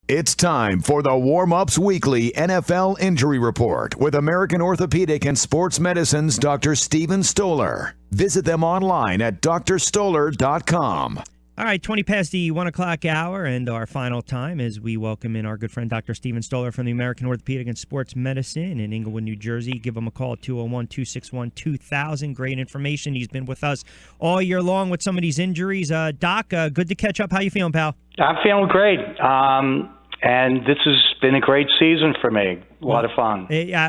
It's time for the Warm-Ups Weekly NFL Injury Report with American Orthopedic and Sports Medicine's Dr. Steven Stoller. Visit them online at drstoller.com. All right, 20 past the 1 o'clock hour, and our final time as we welcome in our good friend Dr. Steven Stoller from the American Orthopedic and Sports Medicine in Englewood, New Jersey. Give him a call at 201-261-2000. Great information. He's been with us all year long with some of these injuries. Doc, good to catch up. How you feeling, pal? I'm feeling great. And this has been a great season for me. A lot of fun.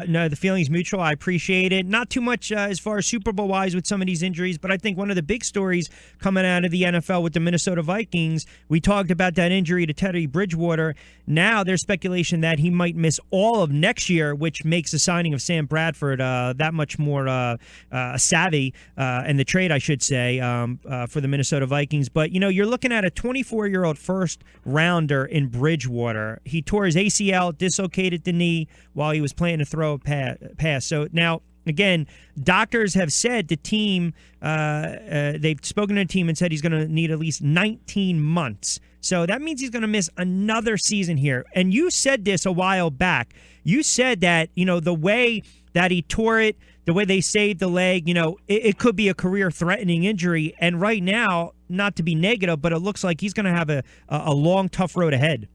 No, the feeling's mutual. I appreciate it. Not too much as far as Super Bowl-wise with some of these injuries, but I think one of the big stories coming out of the NFL with the Minnesota Vikings, we talked about that injury to Teddy Bridgewater. Now there's speculation that he might miss all of next year, which makes the signing of Sam Bradford that much more savvy, and the trade, I should say, for the Minnesota Vikings. But, you know, you're looking at a 24-year-old first-rounder in Bridgewater. He tore his ACL, dislocated the knee while he was planning to throw a pass. So now, again, doctors have said the team, they've spoken to the team and said he's going to need at least 19 months. So that means he's going to miss another season here. And you said this a while back. You said that, you know, the way that he tore it, the way they saved the leg, you know, it could be a career-threatening injury. And right now, not to be negative, but it looks like he's going to have a long, tough road ahead.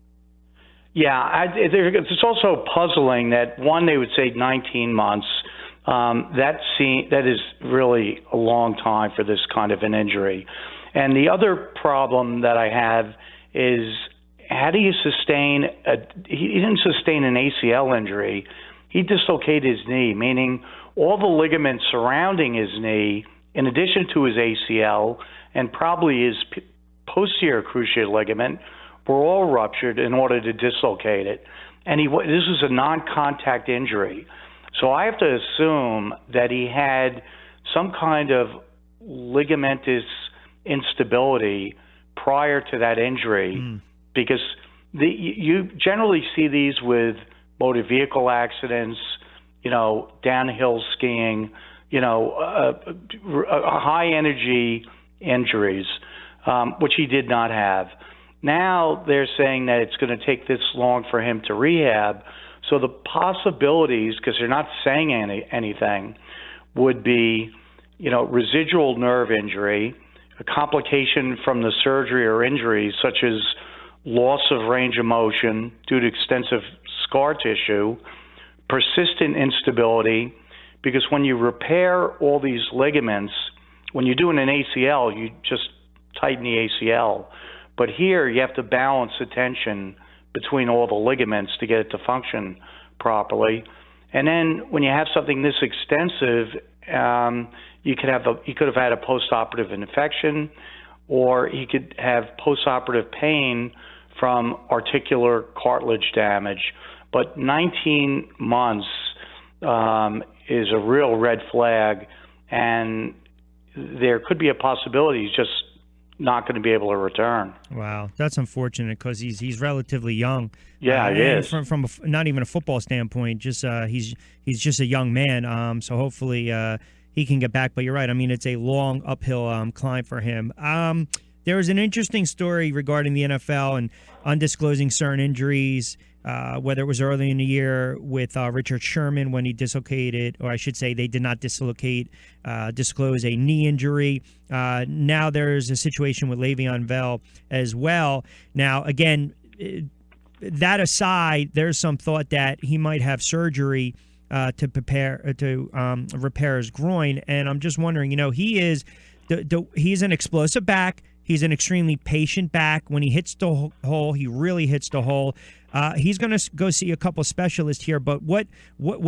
Yeah, it's also puzzling that, one, they would say 19 months. That is really a long time for this kind of an injury. And the other problem that I have is, how do you sustain he didn't sustain an ACL injury. He dislocated his knee, meaning all the ligaments surrounding his knee, in addition to his ACL, and probably his posterior cruciate ligament, were all ruptured in order to dislocate it. And this was a non-contact injury. So I have to assume that he had some kind of ligamentous instability prior to that injury, because you generally see these with motor vehicle accidents, you know, downhill skiing, you know, high-energy injuries, which he did not have. Now they're saying that it's going to take this long for him to rehab. So the possibilities, because they're not saying anything, would be, you know, residual nerve injury, a complication from the surgery or injury, such as loss of range of motion due to extensive scar tissue, persistent instability, because when you repair all these ligaments, when you're doing an ACL, you just tighten the ACL. But here you have to balance the tension between all the ligaments to get it to function properly. And then when you have something this extensive, he could have had a postoperative infection, or he could have postoperative pain from articular cartilage damage. But 19 months is a real red flag, and there could be a possibility he's just not going to be able to return. Wow, that's unfortunate because he's relatively young. Yeah, he is. From not even a football standpoint, just he's just a young man. So hopefully he can get back. But you're right. I mean, it's a long uphill climb for him. There was an interesting story regarding the NFL and undisclosing certain injuries, whether it was early in the year with Richard Sherman when he dislocated, or I should say they did not disclose a knee injury. Now there's a situation with Le'Veon Bell as well. Now, again, that aside, there's some thought that he might have surgery to repair his groin. And I'm just wondering, you know, he's an explosive back. He's an extremely patient back. When he hits the hole, he really hits the hole. He's going to go see a couple specialists here, but what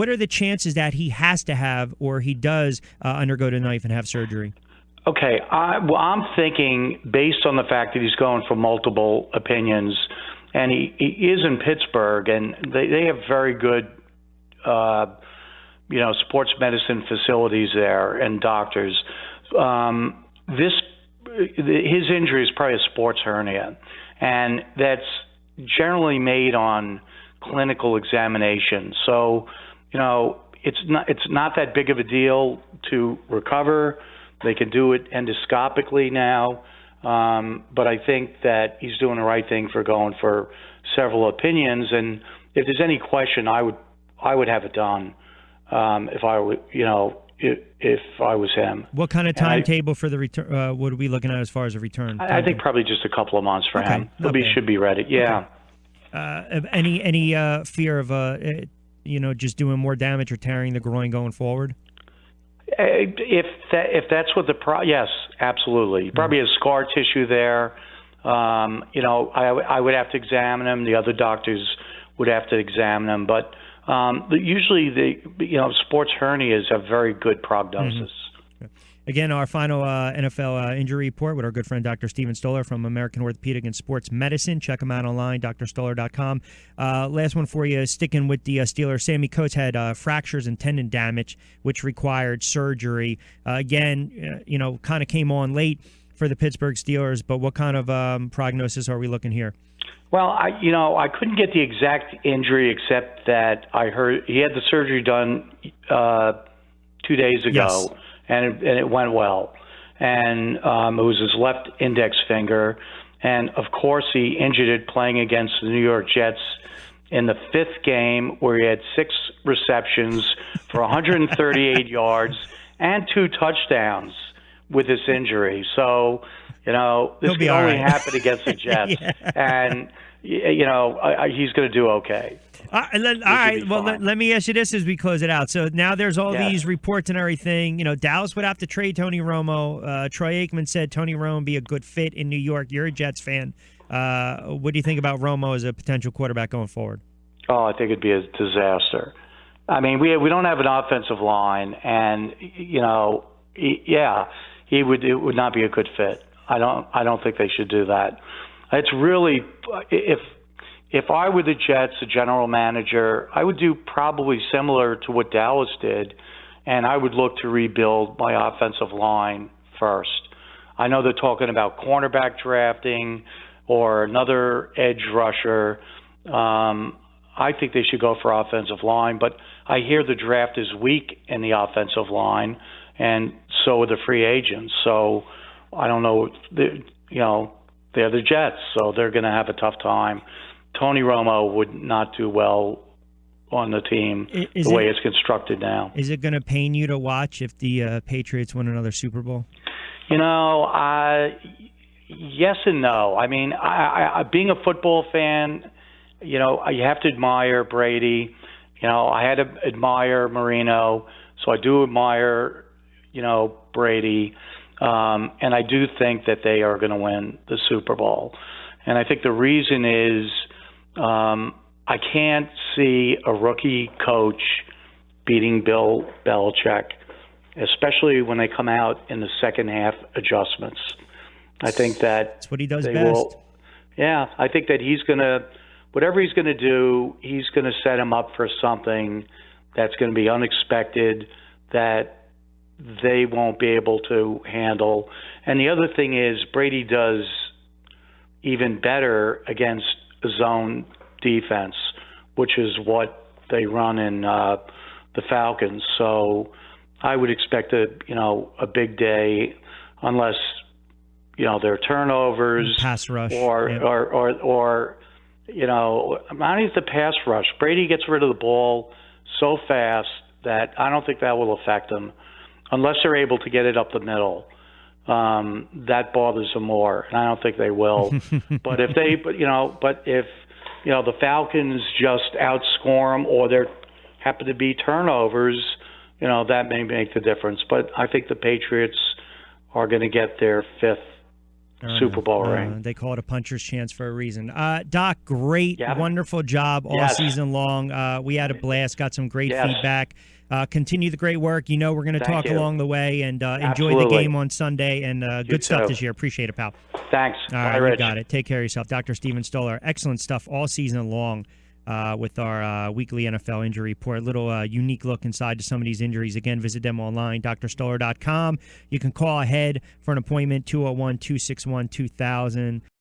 are the chances that he has to have, or he does undergo the knife and have surgery? Okay, I'm thinking, based on the fact that he's going for multiple opinions, and he is in Pittsburgh, and they have very good, sports medicine facilities there and doctors. His injury is probably a sports hernia, and that's generally made on clinical examination. So, you know, it's not that big of a deal to recover. They can do it endoscopically now, but I think that he's doing the right thing for going for several opinions, and if there's any question, I would have it done if I were, if I was him. What kind of timetable for the return? What are we looking at as far as a return? I think probably just a couple of months for him. He should be ready. Yeah. Okay. Any fear of just doing more damage or tearing the groin going forward? If that's what yes, absolutely. He probably has scar tissue there. I would have to examine him. The other doctors would have to examine him, but usually sports hernias have very good prognosis. Mm-hmm. Again, our final NFL injury report with our good friend Dr. Steven Stoller from American Orthopedic and Sports Medicine. Check him out online, drstoller.com. Last one for you, sticking with the Steelers. Sammy Coates had fractures and tendon damage, which required surgery. Again, kind of came on late for the Pittsburgh Steelers, but what kind of prognosis are we looking here? Well, I couldn't get the exact injury except that I heard he had the surgery done 2 days ago. Yes. And it went well. And it was his left index finger. And, of course, he injured it playing against the New York Jets in the fifth game where he had 6 receptions for 138 yards and 2 touchdowns with this injury. So, this can only happen against the Jets. Yeah. And, he's going to do okay. All right. Well, let me ask you this as we close it out. So now there's all these reports and everything. Dallas would have to trade Tony Romo. Troy Aikman said Tony Romo would be a good fit in New York. You're a Jets fan. What do you think about Romo as a potential quarterback going forward? Oh, I think it'd be a disaster. I mean, we don't have an offensive line, and it would not be a good fit. I don't think they should do that. It's really if I were the Jets, the general manager, I would do probably similar to what Dallas did, and I would look to rebuild my offensive line first. I know they're talking about cornerback drafting or another edge rusher. I think they should go for offensive line, but I hear the draft is weak in the offensive line, and so are the free agents. So I don't know. They're the Jets, so they're going to have a tough time. Tony Romo would not do well on the team the way it's constructed now. Is it going to pain you to watch if the Patriots win another Super Bowl? Yes and no. I mean, I being a football fan, you have to admire Brady. I had to admire Marino, so I do admire, Brady. And I do think that they are going to win the Super Bowl. And I think the reason is I can't see a rookie coach beating Bill Belichick, especially when they come out in the second half adjustments. I think that's what he does best. I think that whatever he's going to do, he's going to set him up for something that's going to be unexpected, that they won't be able to handle. And the other thing is Brady does even better against zone defense, which is what they run in the Falcons. So I would expect a big day, unless there are turnovers, pass rush, or not even the pass rush. Brady gets rid of the ball so fast that I don't think that will affect them, unless they're able to get it up the middle. That bothers them more, and I don't think they will. But if the Falcons just outscore them, or there happen to be turnovers, that may make the difference. But I think the Patriots are going to get their 5th Super Bowl ring. They call it a puncher's chance for a reason. Doc, great, wonderful job all season long. We had a blast, got some great feedback. Continue the great work. We're going to talk along the way, and enjoy the game on Sunday. And good stuff this year. Appreciate it, pal. Thanks. All right, Rich. you got it. Take care of yourself. Dr. Steven Stoller. Excellent stuff all season long with our weekly NFL injury report. A little unique look inside to some of these injuries. Again, visit them online, drstoller.com. You can call ahead for an appointment, 201-261-2000.